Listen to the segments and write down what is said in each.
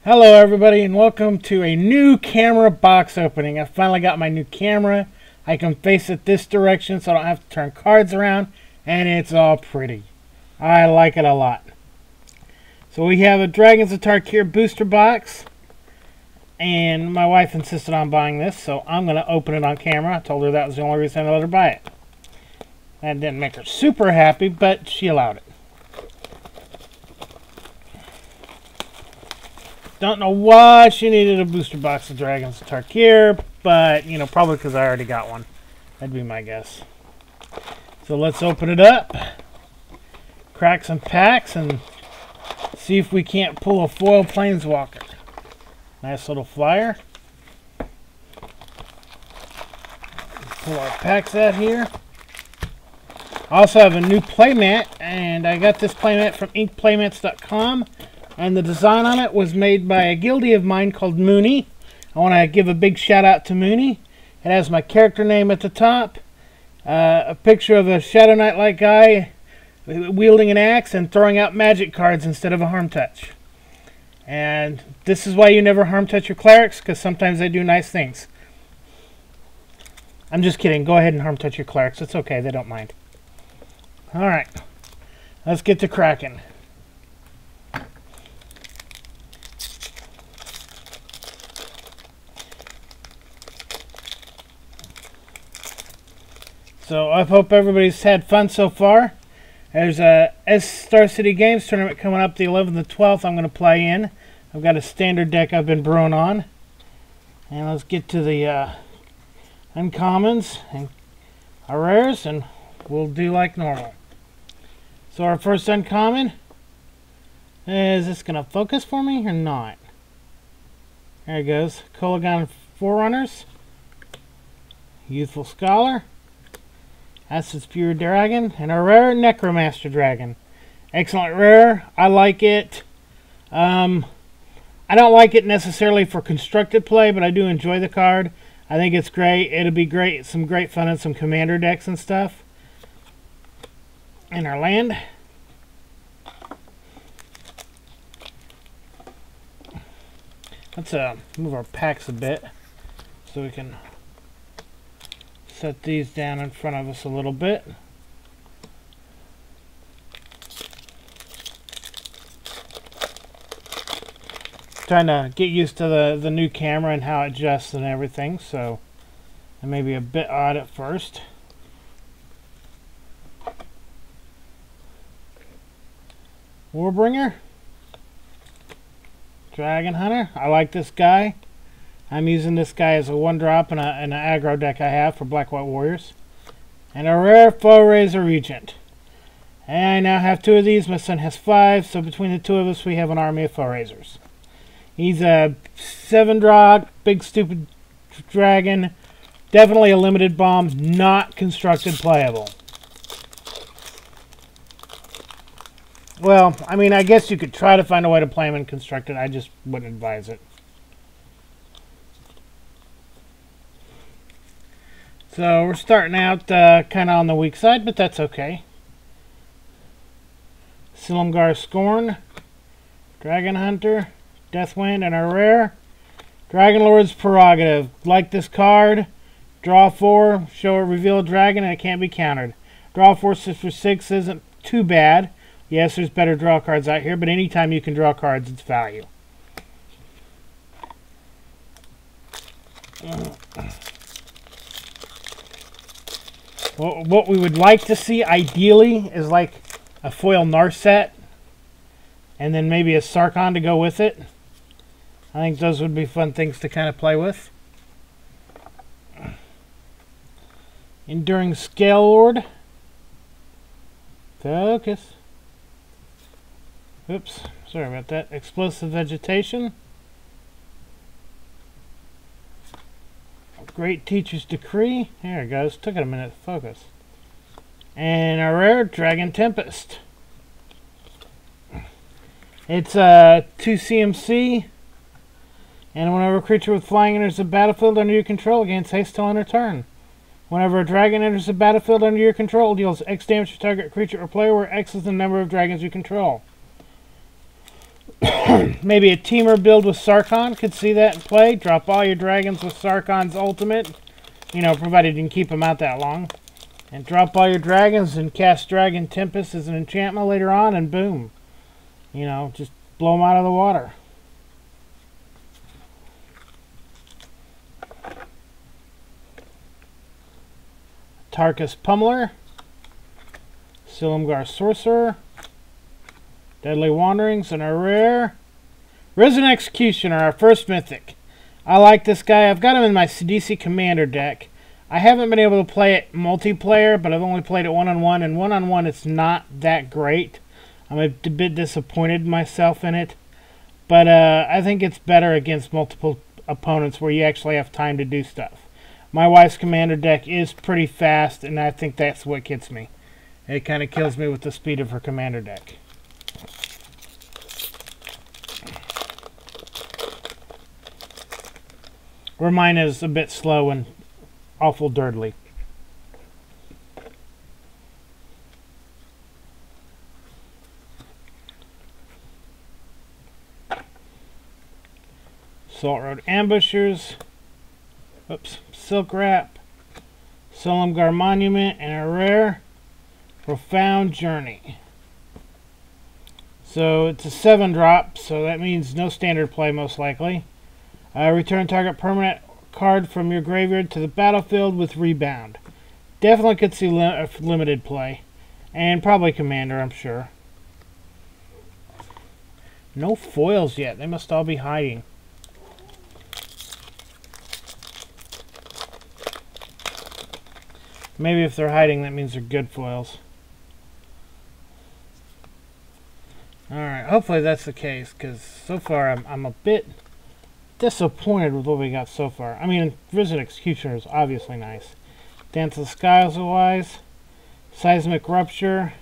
Hello everybody and welcome to a new camera box opening. I finally got my new camera. I can face it this direction so I don't have to turn cards around, and it's all pretty. I like it a lot. So we have a Dragons of Tarkir booster box, and my wife insisted on buying this, so I'm going to open it on camera. I told her that was the only reason I let her buy it. That didn't make her super happy, but she allowed it. Don't know why she needed a booster box of Dragons of Tarkir, but, you know, probably because I already got one. That'd be my guess. So let's open it up, crack some packs, and see if we can't pull a foil Planeswalker. Nice little flyer. Pull our packs out here. I also have a new playmat, and I got this playmat from inkplaymats.com. And the design on it was made by a guildie of mine called Mooney. I want to give a big shout out to Mooney. It has my character name at the top, a picture of a Shadow Knight-like guy wielding an axe and throwing out magic cards instead of a harm touch. And this is why you never harm touch your clerics, because sometimes they do nice things. I'm just kidding. Go ahead and harm touch your clerics. It's okay. They don't mind. Alright. Let's get to cracking. So I hope everybody's had fun so far. There's a Star City Games tournament coming up the 11th and 12th I'm going to play in. I've got a standard deck I've been brewing on. And let's get to the uncommons and our rares, and we'll do like normal. So our first uncommon, is this going to focus for me or not? There it goes. Kolagon Forerunners, Youthful Scholar, Acid's Pure Dragon, and a rare Necromaster Dragon. Excellent rare. I like it. I don't like it necessarily for constructed play, but I do enjoy the card. I think it's great. It'll be great. Some great fun in some commander decks and stuff. In our land. Let's move our packs a bit so we can set these down in front of us a little bit. Trying to get used to the new camera and how it adjusts and everything, so it may be a bit odd at first. Warbringer, Dragon Hunter. I like this guy. I'm using this guy as a 1-drop in an aggro deck I have for Black-White Warriors. And a rare Foe-Raiser Regent. And I now have 2 of these. My son has 5, so between the 2 of us we have an army of Foe-Raisers. He's a 7-drop, big stupid dragon. Definitely a limited bomb, not constructed playable. Well, I mean, I guess you could try to find a way to play him in constructed. I just wouldn't advise it. So we're starting out kind of on the weak side, but that's okay. Silumgar Scorn, Dragon Hunter, Deathwind, and a rare Dragon Lord's Prerogative. Like this card, draw 4, show or reveal a dragon, and it can't be countered. Draw 4 for 6 isn't too bad. Yes, there's better draw cards out here, but anytime you can draw cards, it's value. What we would like to see, ideally, is like a foil Narset, and then maybe a Sarkhan to go with it. I think those would be fun things to kind of play with. Enduring Scale Lord. Focus. Oops, sorry about that. Explosive Vegetation. Great Teacher's Decree. There it goes. Took it a minute to focus. And a rare Dragon Tempest. It's 2 CMC. And whenever a creature with flying enters the battlefield under your control, gains haste till end of turn. Whenever a dragon enters the battlefield under your control, deals X damage to target creature or player, where X is the number of dragons you control. Maybe a teamer build with Sarkhan. Could see that in play. Drop all your dragons with Sarkhan's ultimate. You know, provided you can keep them out that long. And drop all your dragons and cast Dragon Tempest as an enchantment later on, and boom. You know, just blow them out of the water. Tarkir Pummeler. Silumgar Sorcerer. Deadly Wanderings, and a rare. Risen Executioner, our first mythic. I like this guy. I've got him in my DC Commander deck. I haven't been able to play it multiplayer, but I've only played it one-on-one, and one-on-one it's not that great. I'm a bit disappointed in myself in it. But I think it's better against multiple opponents where you actually have time to do stuff. My wife's Commander deck is pretty fast, and I think that's what gets me. It kind of kills me with the speed of her Commander deck. Where mine is a bit slow and awful dirtly. Salt Road Ambushers. Oops. Silk Wrap. Silumgar Monument, and a rare Profound Journey. So it's a 7-drop, so that means no standard play most likely. Return target permanent card from your graveyard to the battlefield with Rebound. Definitely could see limited play. And probably Commander, I'm sure. No foils yet. They must all be hiding. Maybe if they're hiding, that means they're good foils. Alright, hopefully that's the case, because so far I'm a bit disappointed with what we got so far. I mean, Risen Executioner is obviously nice. Dance of the Skies wise. Seismic Rupture.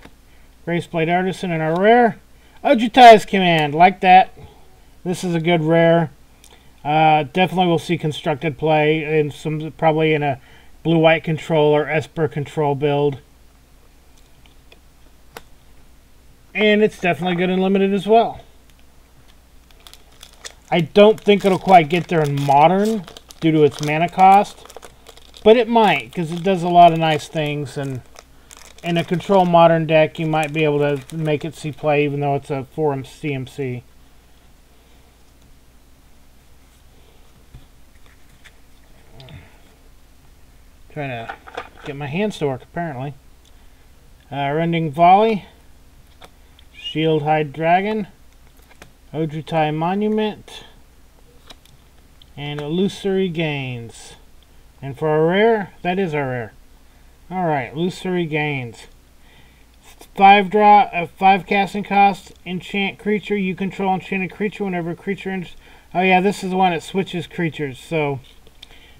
Graceblade Artisan, and a rare Ojutai's Command. Like that. This is a good rare. Definitely will see constructed play in some, probably in a blue-white control or Esper control build. And it's definitely good and limited as well. I don't think it'll quite get there in Modern due to its mana cost. But it might, because it does a lot of nice things. And in a control Modern deck, you might be able to make it see play even though it's a 4 CMC. Trying to get my hands to work, apparently. Rending Volley. Shieldhide Dragon. Ojutai Monument. And Illusory Gains. And for a rare, that is our rare. Alright, Illusory Gains. 5 casting cost. Enchant creature. You control enchanted creature whenever a creature... Oh yeah, this is the one that switches creatures, so...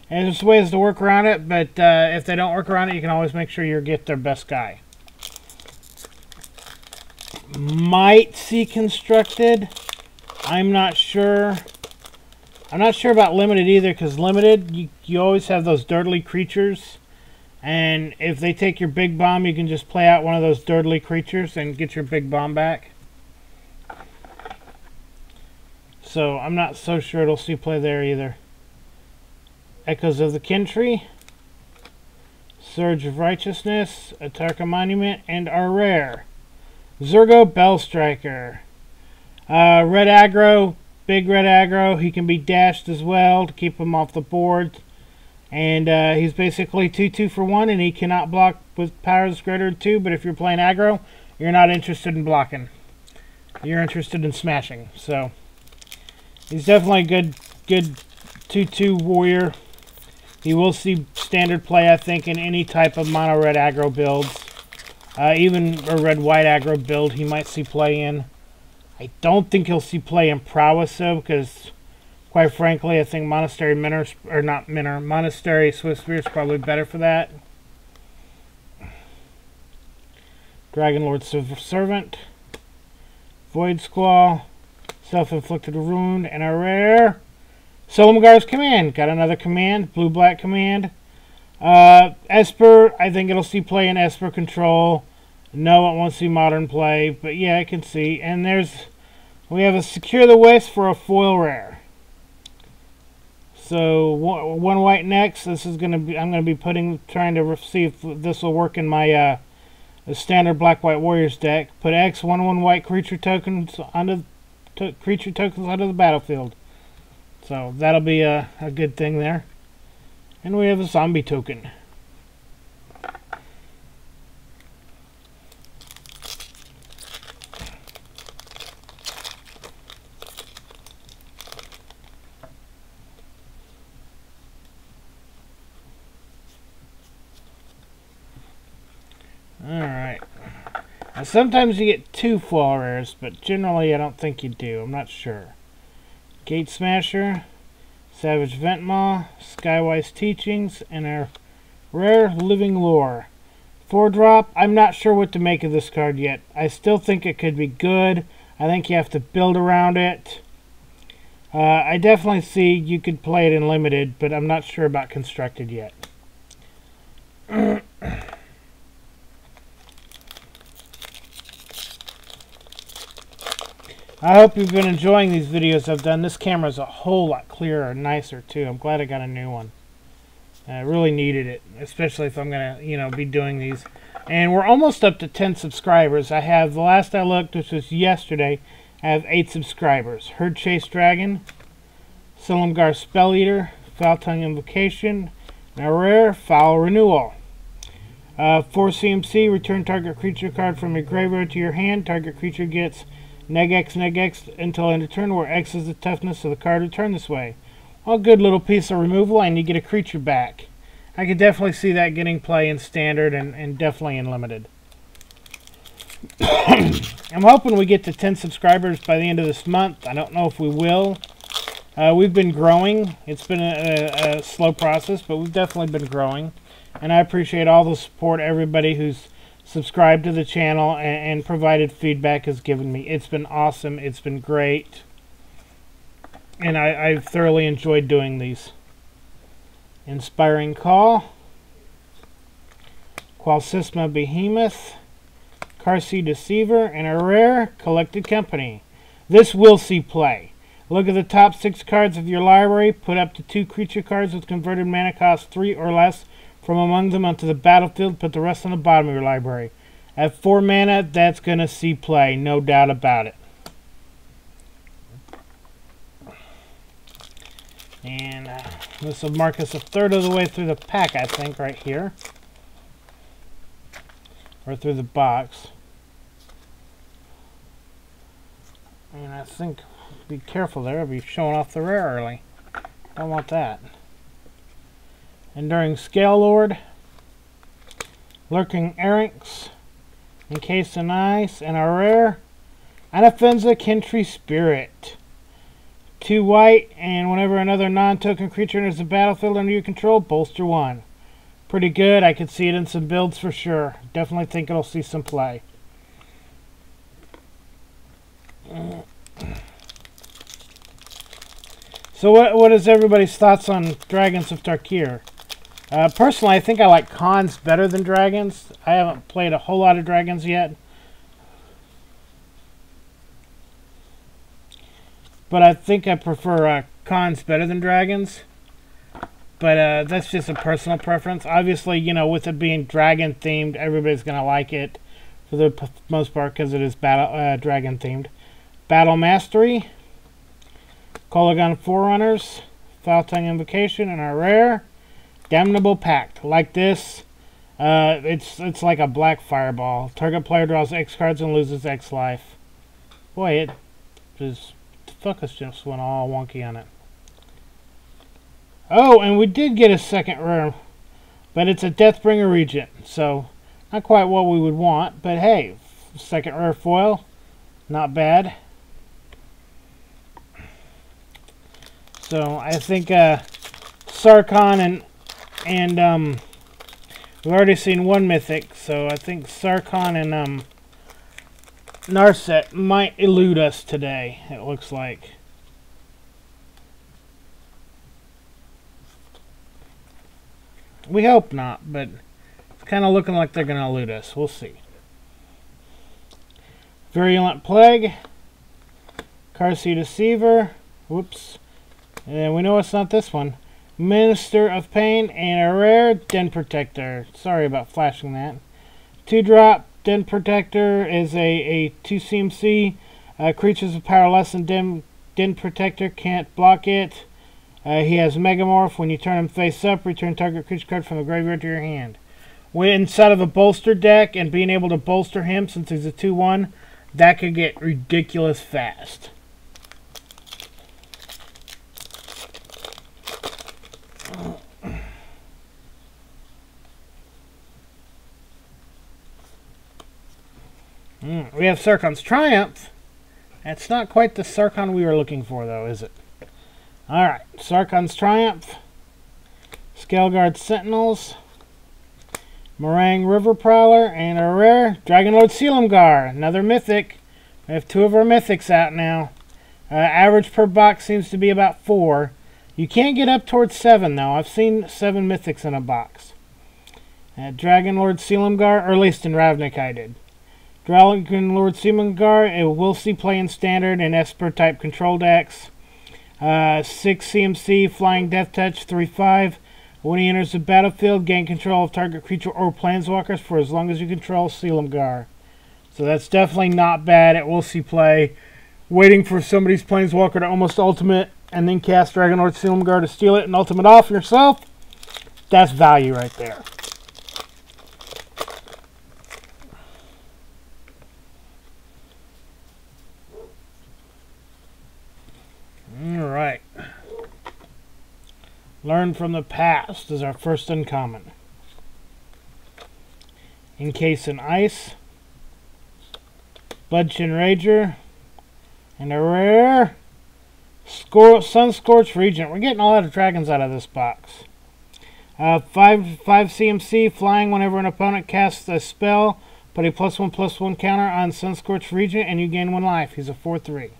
And there's ways to work around it, but if they don't work around it, you can always make sure you get their best guy. Might see constructed. I'm not sure. I'm not sure about limited either, because limited, you always have those dirtly creatures. And if they take your big bomb, you can just play out one of those dirtly creatures and get your big bomb back. So I'm not so sure it'll see play there either. Echoes of the Kintree, Surge of Righteousness, Tarkir Monument, and our rare, Zurgo Bellstriker. Red aggro, big red aggro. He can be dashed as well to keep him off the board. And he's basically 2/2 for 1, and he cannot block with powers greater than 2. But if you're playing aggro, you're not interested in blocking. You're interested in smashing. So he's definitely a good 2/2 warrior. He will see standard play, I think, in any type of mono red aggro builds. Even a red-white aggro build he might see play in. I don't think he'll see play in prowess, though, because, quite frankly, I think Monastery Minor, or not Minor, Monastery Swift Spear is probably better for that. Dragonlord Servant. Void Squall. Self-inflicted wound, and a rare... Silumgar's Command. Got another command. Blue-black command. Esper. I think it'll see play in Esper control. No, it won't see modern play. But yeah, I can see. And there's We have a Secure the Waste for a foil rare. So one white next. This is gonna be. I'm gonna be trying to see if this will work in my standard Black White Warriors deck. Put X 1/1 white creature tokens onto the battlefield. So that'll be a good thing there. And we have a zombie token. Alright. Now sometimes you get 2 foil rares, but generally I don't think you do. I'm not sure. Gate Smasher, Savage Ventmaw, Skywise Teachings, and our rare Living Lore. 4-drop. I'm not sure what to make of this card yet. I still think it could be good. I think you have to build around it. I definitely see you could play it in limited, but I'm not sure about constructed yet. I hope you've been enjoying these videos I've done. This camera is a whole lot clearer and nicer too. I'm glad I got a new one. I really needed it, especially if I'm gonna, be doing these. And we're almost up to 10 subscribers. I have, the last I looked, which was yesterday, I have 8 subscribers. Herd Chase Dragon, Silumgar Spell Eater, Foul Tongue Invocation, and a rare Foul Renewal. 4 CMC, return target creature card from your graveyard to your hand. Target creature gets neg X until end of turn, where X is the toughness of the card returned this way. Well, good little piece of removal, and you get a creature back. I could definitely see that getting play in standard and definitely in limited. I'm hoping we get to 10 subscribers by the end of this month. I don't know if we will. We've been growing. It's been a slow process, but we've definitely been growing. And I appreciate all the support everybody who's subscribed to the channel and provided feedback has given me. It's been awesome. It's been great. And I've thoroughly enjoyed doing these. Inspiring Call, Qualsisma Behemoth, Carsey Deceiver, and a rare Collected Company. This will see play. Look at the top 6 cards of your library. Put up to 2 creature cards with converted mana cost 3 or less from among them onto the battlefield. Put the rest on the bottom of your library. At 4 mana, that's going to see play, no doubt about it. And this will mark us a third of the way through the pack, I think, right here. Or through the box. And I think, be careful there, I'll be showing off the rare early. Don't want that. Enduring Scale Lord, Lurking Erranx, Encased in Ice, and a rare Anafenza Kentry Spirit. 2 white, and whenever another non-token creature enters the battlefield under your control, bolster 1. Pretty good. I could see it in some builds for sure. Definitely think it'll see some play. So what is everybody's thoughts on Dragons of Tarkir? Personally, I think I like Khans better than Dragons. I haven't played a whole lot of Dragons yet. But I think I prefer Khans better than Dragons. But that's just a personal preference. Obviously, with it being Dragon themed, everybody's going to like it for the most part because it is Dragon themed. Battle Mastery, Kolagon Forerunners, Foul Tongue Invocation, and our rare Damnable Pact. Like this, it's like a black fireball. Target player draws X cards and loses X life. Boy, it just... focus just went all wonky on it. Oh, and we did get a second rare, but it's a Deathbringer Regent, so not quite what we would want, but hey, second rare foil, not bad. So I think Sarkhan and we've already seen one mythic, so I think Sarkhan and Narset might elude us today, it looks like. We hope not, but it's kind of looking like they're going to elude us. We'll see. Virulent Plague, Carsey Deceiver. Whoops. And we know it's not this one. Minister of Pain, and a rare Den Protector. Sorry about flashing that. 2-drop Den Protector is a 2 CMC. Creatures with power less than Den Protector can't block it. He has Megamorph. When you turn him face up, return target creature card from the graveyard to your hand. When inside of a bolster deck and being able to bolster him since he's a 2/1, that could get ridiculous fast. We have Sarkhan's Triumph. That's not quite the Sarkhan we were looking for, though, is it? Alright, Sarkhan's Triumph. Scaleguard Sentinels. Meringue River Prowler, and a rare Dragonlord Sealamgar, another mythic. We have 2 of our mythics out now. Average per box seems to be about 4. You can't get up towards 7, though. I've seen 7 mythics in a box. Dragonlord Sealamgar, or at least in Ravnik I did. Dragonlord Sealamgar, it will see play in Standard and Esper type control decks. 6 CMC, Flying Death Touch, 3/5. When he enters the battlefield, gain control of target creature or planeswalkers for as long as you control Sealamgar. So that's definitely not bad. It will see play. Waiting for somebody's planeswalker to almost ultimate and then cast Dragonlord Sealamgar to steal it and ultimate off yourself. That's value right there. Alright. Learn from the Past is our first uncommon. Encase in Ice. Bloodchin Rager. And a rare Sunscorched Regent. We're getting a lot of dragons out of this box. 5 CMC, flying whenever an opponent casts a spell. Put a +1/+1 counter on Sunscorched Regent and you gain 1 life. He's a 4/3.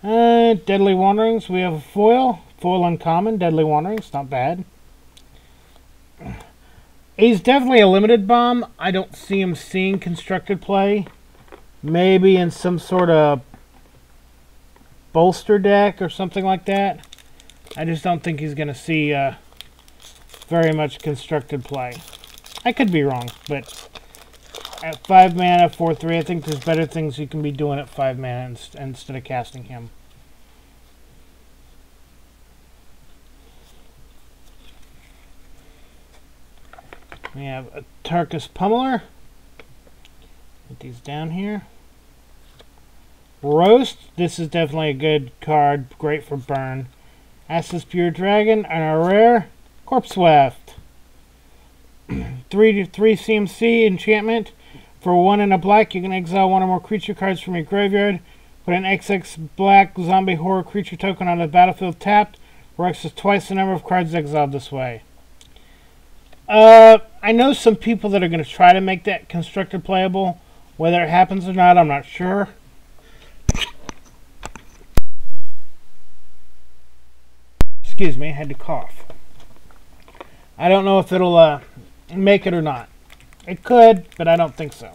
Deadly Wanderings. We have a foil. Foil uncommon. Deadly Wanderings. Not bad. He's definitely a limited bomb. I don't see him seeing constructed play. Maybe in some sort of bolster deck or something like that. I just don't think he's going to see very much constructed play. I could be wrong, but at 5 mana, 4/3, I think there's better things you can be doing at 5 mana instead of casting him. We have a Tarkir Pummeler. Put these down here. Roast. This is definitely a good card. Great for burn. Ashes Pure Dragon. And a rare Corpse Weft. 3 CMC enchantment. For 1 and a black, you can exile 1 or more creature cards from your graveyard. Put an XX black zombie horror creature token on the battlefield tapped, where X is twice the number of cards exiled this way. I know some people that are going to try to make that constructed playable. Whether it happens or not, I'm not sure. Excuse me, I had to cough. I don't know if it'll make it or not. It could, but I don't think so.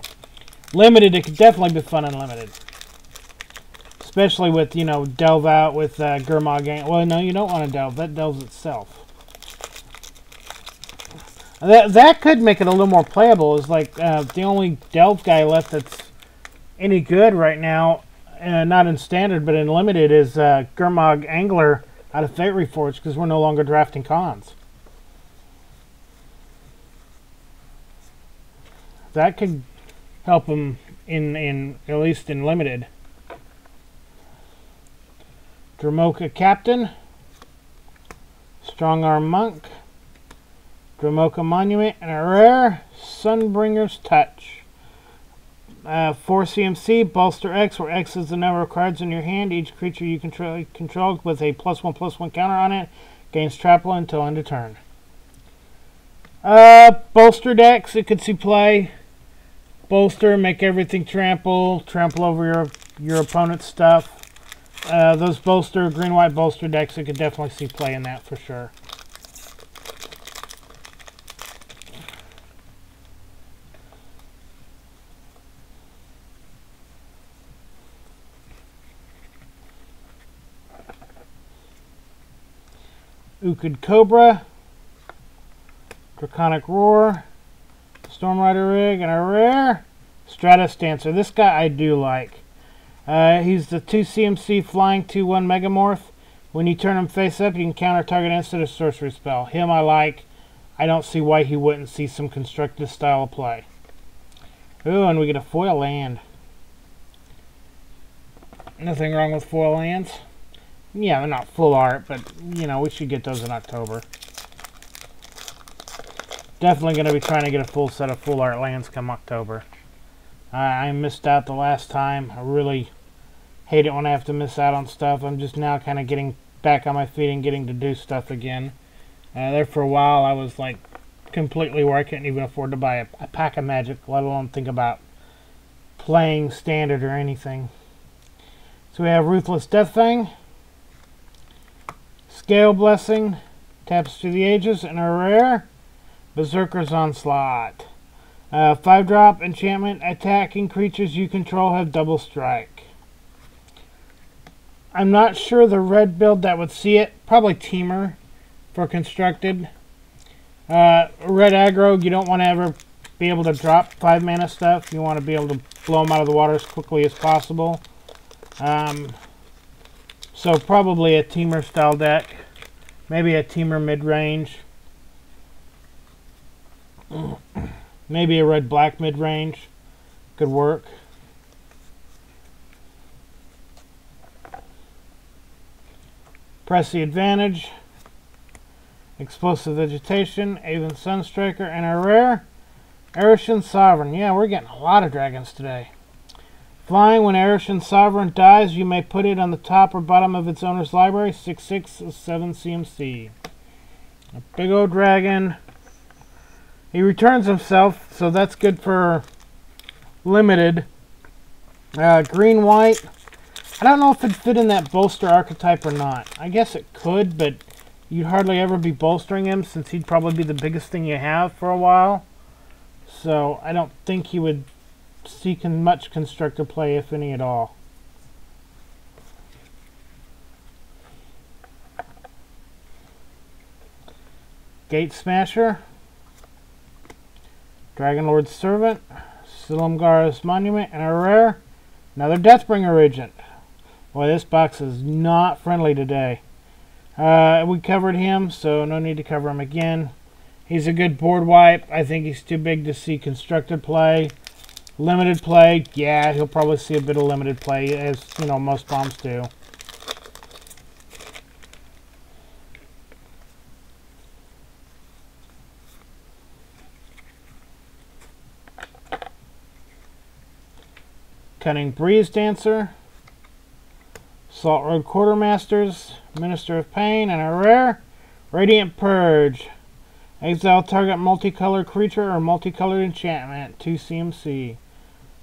Limited, it could definitely be fun unlimited. Especially with, you know, delve out with Gurmag. Well, no, you don't want to delve. That delves itself. That could make it a little more playable. Is like the only delve guy left that's any good right now, not in standard, but in limited, is Gurmag Angler out of Fate Reforged, because we're no longer drafting cons. That could help him in at least in limited. Dramoka Captain, Strongarm Monk, Dramoka Monument, and a rare Sunbringer's Touch. 4 CMC, Bolster X, where X is the number of cards in your hand. Each creature you control with a +1/+1 counter on it gains trample until end of turn. Bolster decks, it could see play. Bolster, make everything trample over your opponent's stuff. Those bolster, green-white bolster decks, it could definitely see play in that for sure. Ukid Cobra, Draconic Roar, Storm Rider Rig, and a rare Stratus Dancer. This guy I do like. He's the 2 CMC Flying 2/1 Megamorph. When you turn him face up, you can counter target instant or sorcery spell. Him I like. I don't see why he wouldn't see some constructed style of play. Ooh, and we get a foil land. Nothing wrong with foil lands. Yeah, they're not full art, but, you know, we should get those in October. Definitely going to be trying to get a full set of full art lands come October. I missed out the last time. I really hate it when I have to miss out on stuff. I'm just now kind of getting back on my feet and getting to do stuff again. There for a while I was like completely where I couldn't even afford to buy a pack of Magic, let alone think about playing Standard or anything. So we have Ruthless Deathfang, Scale Blessing, Taps to the Ages, and a rare Berserker's Onslaught. 5-drop enchantment. Attacking creatures you control have double strike. I'm not sure the red build that would see it. Probably Teamer for constructed. Red aggro, you don't want to ever be able to drop 5 mana stuff. You want to be able to blow them out of the water as quickly as possible. So probably a Teamer style deck. Maybe a Teamer mid-range. Maybe a red-black mid-range. Could work. Press the Advantage. Explosive Vegetation. Aven Sunstriker. And a rare Arishan Sovereign. Yeah, we're getting a lot of dragons today. Flying, when Arishan Sovereign dies, you may put it on the top or bottom of its owner's library. 6/6, 7 CMC. A big old dragon. He returns himself, so that's good for limited. Green-white. I don't know if it'd fit in that bolster archetype or not. I guess it could, but you'd hardly ever be bolstering him since he'd probably be the biggest thing you have for a while. So I don't think he would see much constructed play, if any at all. Gate Smasher, Dragonlord's Servant, Silumgar's Monument, and a rare, another Deathbringer Regent. Boy, this box is not friendly today. We covered him, so no need to cover him again. He's a good board wipe. I think he's too big to see constructed play. Limited play, yeah, he'll probably see a bit of limited play, as, you know, most bombs do. Cunning Breeze Dancer, Salt Road Quartermasters, Minister of Pain, and a rare Radiant Purge. Exile target multicolored creature or multicolored enchantment, 2 CMC.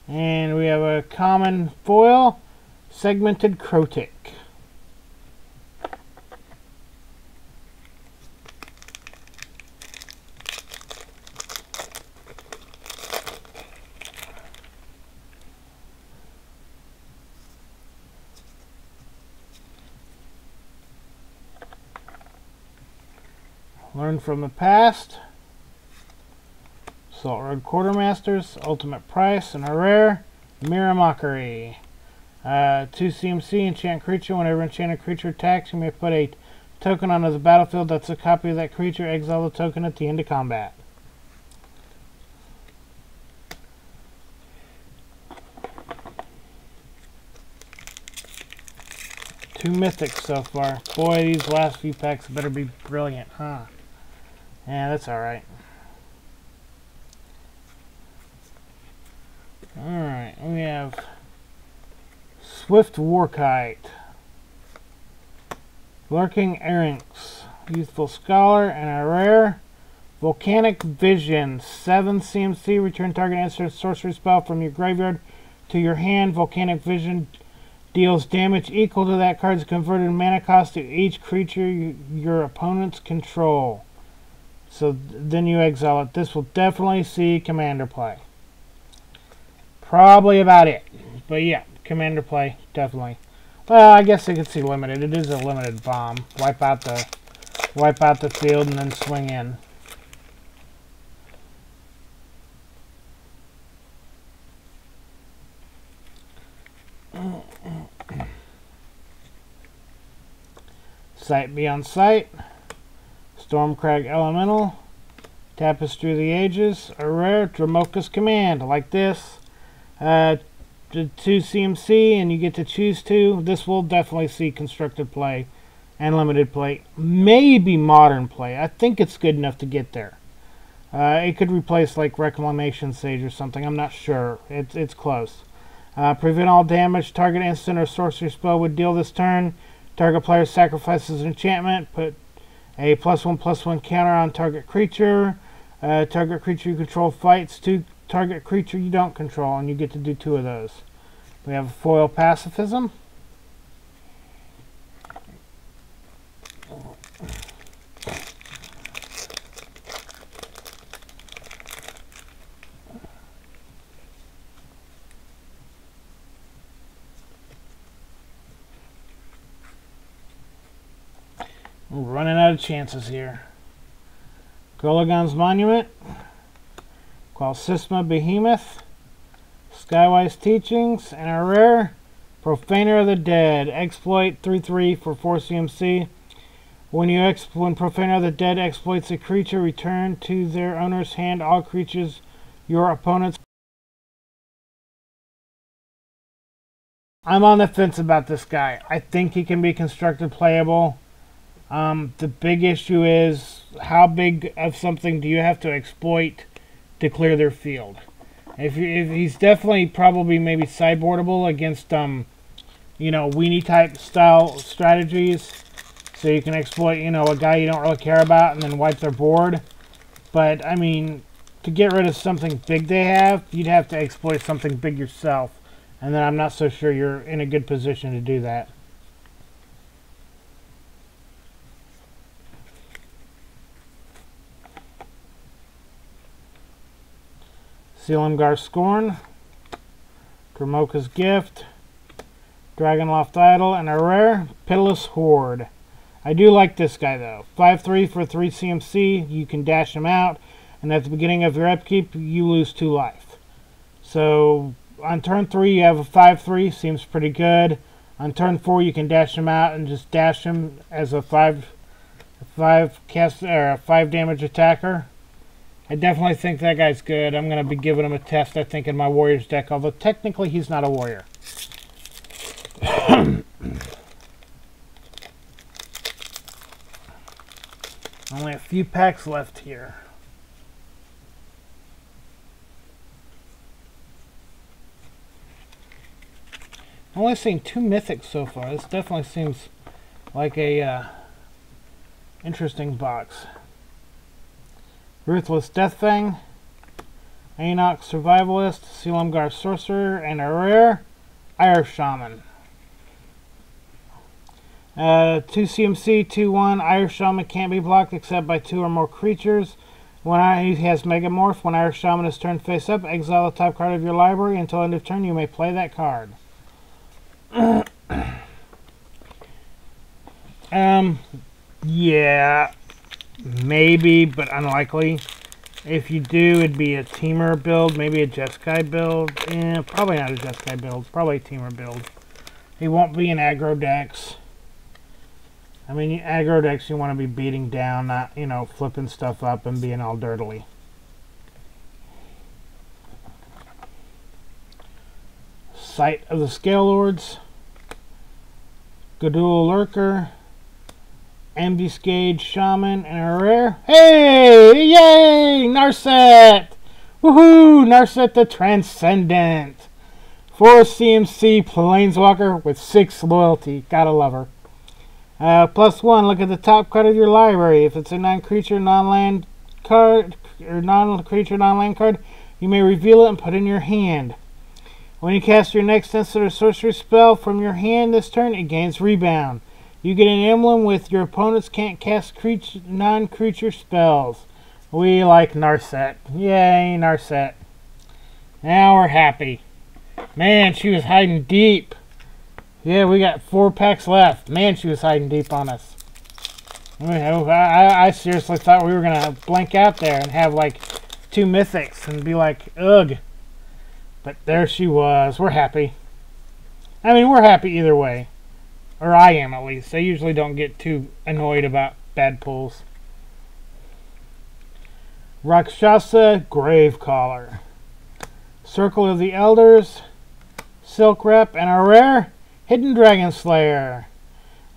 And we have a common foil, Segmented Crotic. Learn from the past. Salt Road Quartermasters, Ultimate Price, and a rare Mirror Mockery. 2 CMC, enchant creature. Whenever enchanted creature attacks, you may put a token onto the battlefield that's a copy of that creature. Exile the token at the end of combat. Two mythics so far. Boy, these last few packs better be brilliant, huh? Yeah, that's alright. Alright, we have Swift Warkite, Lurking Erynx, Youthful Scholar, and a rare Volcanic Vision. 7 CMC, return target instant sorcery spell from your graveyard to your hand. Volcanic Vision deals damage equal to that card's converted mana cost to each creature your opponents control. So then you exile it. This will definitely see commander play. Probably about it. But yeah, commander play, definitely. Well, I guess they could see limited. It is a limited bomb. Wipe out the wipe out the field, and then swing in. Sight beyond sight. Stormcrag Elemental. Tapestry of the Ages. A rare Dramoka's Command, like this. 2 CMC, and you get to choose 2. This will definitely see constructed play and limited play. Maybe modern play. I think it's good enough to get there. It could replace like Reclamation Sage or something. I'm not sure. It's close. Prevent all damage. Target instant or sorcery spell would deal this turn. Target player sacrifices an enchantment. Put a +1/+1 counter on target creature. Target creature you control fights to target creature you don't control, and you get to do 2 of those. We have foil pacifism. We're running out of chances here. Golagon's Monument. Qualsisma Behemoth. Skywise Teachings. And a rare Profaner of the Dead. Exploit 3/3 for 4 CMC. When Profaner of the Dead exploits a creature, return to their owner's hand all creatures your opponents. I'm on the fence about this guy. I think he can be constructed playable. The big issue is how big of something do you have to exploit to clear their field? If he's definitely probably maybe sideboardable against you know, weenie type style strategies, so you can exploit, you know, a guy you don't really care about and then wipe their board. But I mean, to get rid of something big they have, you'd have to exploit something big yourself, and then I'm not so sure you're in a good position to do that. Sealamgar Scorn, Dramoka's Gift, Dragonloft Idol, and a rare Pitiless Horde. I do like this guy though. 5/3 for 3 CMC, you can dash him out, and at the beginning of your upkeep, you lose 2 life. So on turn 3, you have a 5/3, seems pretty good. On turn 4, you can dash him out and just dash him as a 5 damage attacker. I definitely think that guy's good. I'm going to be giving him a test, I think, in my Warriors deck, although technically he's not a Warrior. Only a few packs left here. I've only seen 2 mythics so far. This definitely seems like a interesting box. Ruthless Deathfang, Aenoch Survivalist, Sealamgar Sorcerer, and a rare Irish Shaman. 2 CMC, 2/1. Irish Shaman can't be blocked except by 2 or more creatures. When he has Megamorph, when Irish Shaman is turned face up, exile the top card of your library. Until end of turn, you may play that card. Yeah, maybe, but unlikely. If you do, it'd be a Teamer build, maybe a Jeskai build. Probably not a Jeskai build, probably a Teamer build. He won't be in aggro decks. I mean, aggro decks you want to be beating down, not, you know, flipping stuff up and being all dirtily. Sight of the Scale Lords, Godul Lurker, Ambuscade Shaman, and a rare. Hey! Yay! Narset! Woohoo! Narset the Transcendent. 4 CMC Planeswalker with 6 loyalty. Gotta love her. +1, look at the top card of your library. If it's a non-creature, non-land card, or non-creature, non-land card, you may reveal it and put it in your hand. When you cast your next instant or sorcery spell from your hand this turn, it gains rebound. You get an emblem with your opponents can't cast non-creature spells. We like Narset. Yay, Narset. Now we're happy. Man, she was hiding deep. Yeah, we got 4 packs left. Man, she was hiding deep on us. I seriously thought we were going to blank out there and have like 2 mythics and be like, ugh. But there she was. We're happy. I mean, we're happy either way. Or I am, at least. I usually don't get too annoyed about bad pulls. Rakshasa Gravecaller. Circle of the Elders. Silk Rep. And our rare Hidden Dragon Slayer.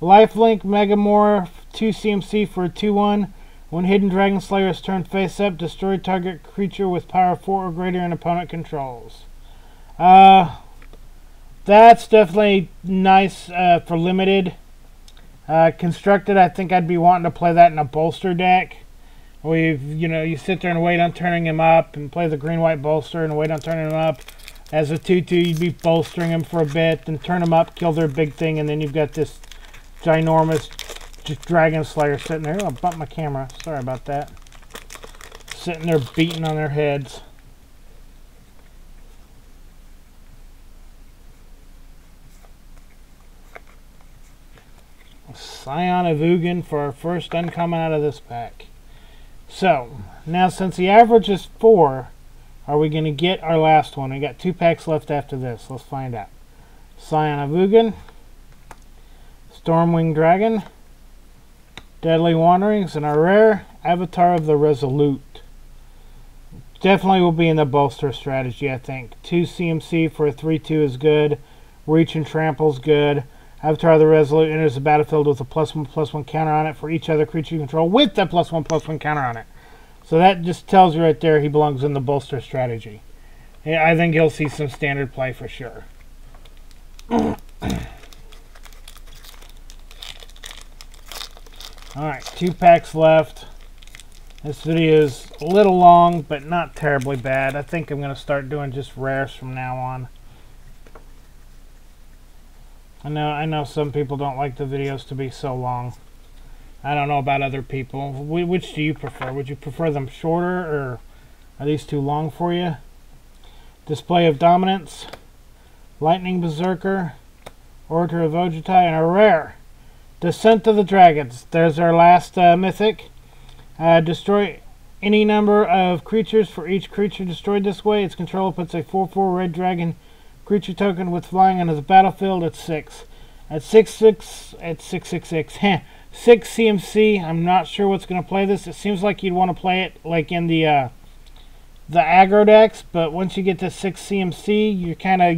Lifelink Megamorph 2 CMC for a 2/1. When Hidden Dragon Slayer is turned face up, destroy target creature with power 4 or greater and opponent controls. That's definitely nice for limited. Constructed, I think I'd be wanting to play that in a bolster deck. You sit there and wait on turning him up and play the green-white bolster and wait on turning him up. As a 2/2, you'd be bolstering him for a bit, then turn him up, kill their big thing, and then you've got this ginormous Dragon Slayer sitting there. Oh, I bumped my camera. Sorry about that. Sitting there beating on their heads. Scion of Ugin for our first uncommon out of this pack. So, now since the average is 4, are we going to get our last one? We got 2 packs left after this. Let's find out. Scion of Ugin. Stormwing Dragon. Deadly Wanderings, and our rare Avatar of the Resolute. Definitely will be in the bolster strategy, I think. 2 CMC for a 3/2 is good. Reach and Trample is good. Avatar of the Resolute enters the battlefield with a +1/+1 counter on it for each other creature you control with that +1/+1 counter on it. So that just tells you right there he belongs in the bolster strategy. Yeah, I think he'll see some standard play for sure. Alright, 2 packs left. This video is a little long, but not terribly bad. I think I'm going to start doing just rares from now on. I know some people don't like the videos to be so long. I don't know about other people. Which do you prefer? Would you prefer them shorter, or are these too long for you? Display of Dominance, Lightning Berserker, Orator of Ojutai, and a rare Descent of the Dragons. There's our last mythic. Destroy any number of creatures for each creature destroyed this way. Its controller puts a 4/4 red dragon creature token with flying onto the battlefield at 6. At 666. 6 CMC. I'm not sure what's going to play this. It seems like you'd want to play it like in the aggro decks, but once you get to 6 CMC, you're kind of,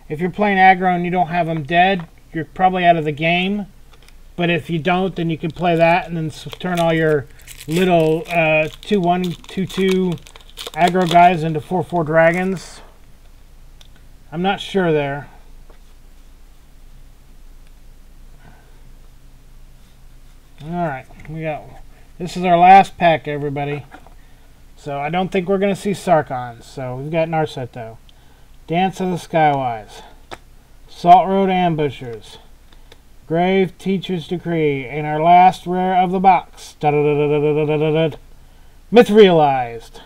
if you're playing aggro and you don't have them dead, you're probably out of the game. But if you don't, then you can play that and then turn all your little 2/1, 2/2 aggro guys into 4/4 dragons. I'm not sure there. Alright, this is our last pack, everybody. So I don't think we're going to see Sarkons. So we've got Narset though. Dance of the Skywise. Salt Road Ambushers. Grave Teacher's Decree. And our last rare of the box. Myth Realized.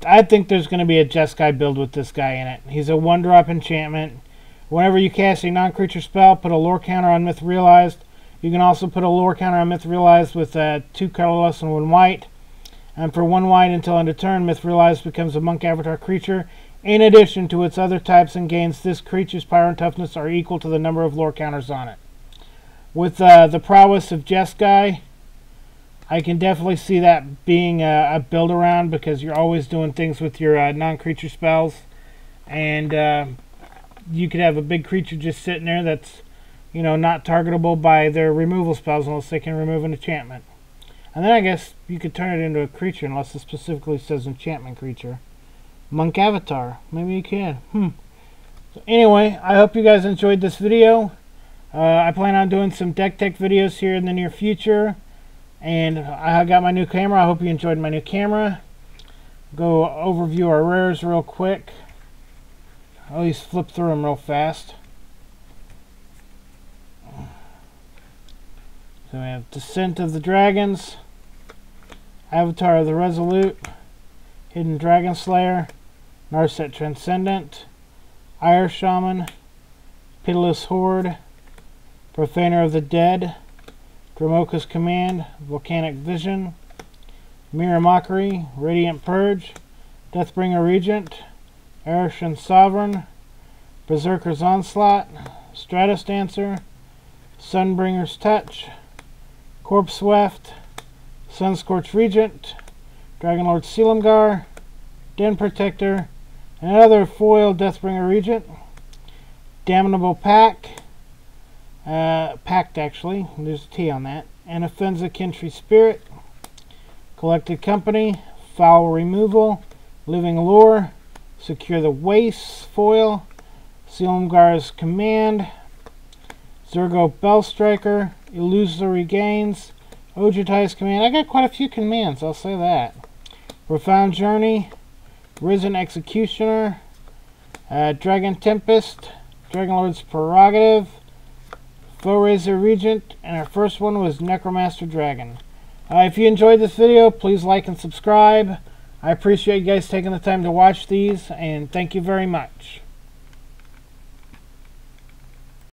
I think there's going to be a Jeskai build with this guy in it. He's a 1-drop enchantment. Whenever you cast a non-creature spell, put a lore counter on Myth Realized. You can also put a lore counter on Myth Realized with 2 colorless and 1 white. And for 1 white until end of turn, Myth Realized becomes a monk avatar creature. In addition to its other types and gains, this creature's power and toughness are equal to the number of lore counters on it. With the prowess of Jeskai, I can definitely see that being a build around, because you're always doing things with your non-creature spells. And you could have a big creature just sitting there that's, not targetable by their removal spells unless they can remove an enchantment. And then I guess you could turn it into a creature unless it specifically says enchantment creature. Monk Avatar. Maybe you can. So anyway, I hope you guys enjoyed this video. I plan on doing some deck tech videos here in the near future. And I got my new camera. I hope you enjoyed my new camera. Go overview our rares real quick. I'll at least flip through them real fast. So we have Descent of the Dragons, Avatar of the Resolute, Hidden Dragon Slayer, Narset Transcendent, Ire Shaman, Pitiless Horde, Profaner of the Dead, Dromoka's Command, Volcanic Vision, Mirror Mockery, Radiant Purge, Deathbringer Regent, Arishan Sovereign, Berserker's Onslaught, Stratus Dancer, Sunbringer's Touch, Corpse Weft, Sunscorched Regent, Dragonlord Sealamgar, Den Protector, another foil Deathbringer Regent, Damnable Pact actually, there's a T on that, and Offensive Kintry Spirit, Collected Company, Foul Removal, Living Lure, Secure the Waste foil, Sealamgar's Command, Zergo Bellstriker, Illusory Gains, Ojutai's Command. I got quite a few commands, I'll say that. Profound Journey, Risen Executioner, Dragon Tempest, Dragonlord's Prerogative, Foe-Razor Regent, and our first one was Necromaster Dragon. If you enjoyed this video, please like and subscribe. I appreciate you guys taking the time to watch these, and thank you very much.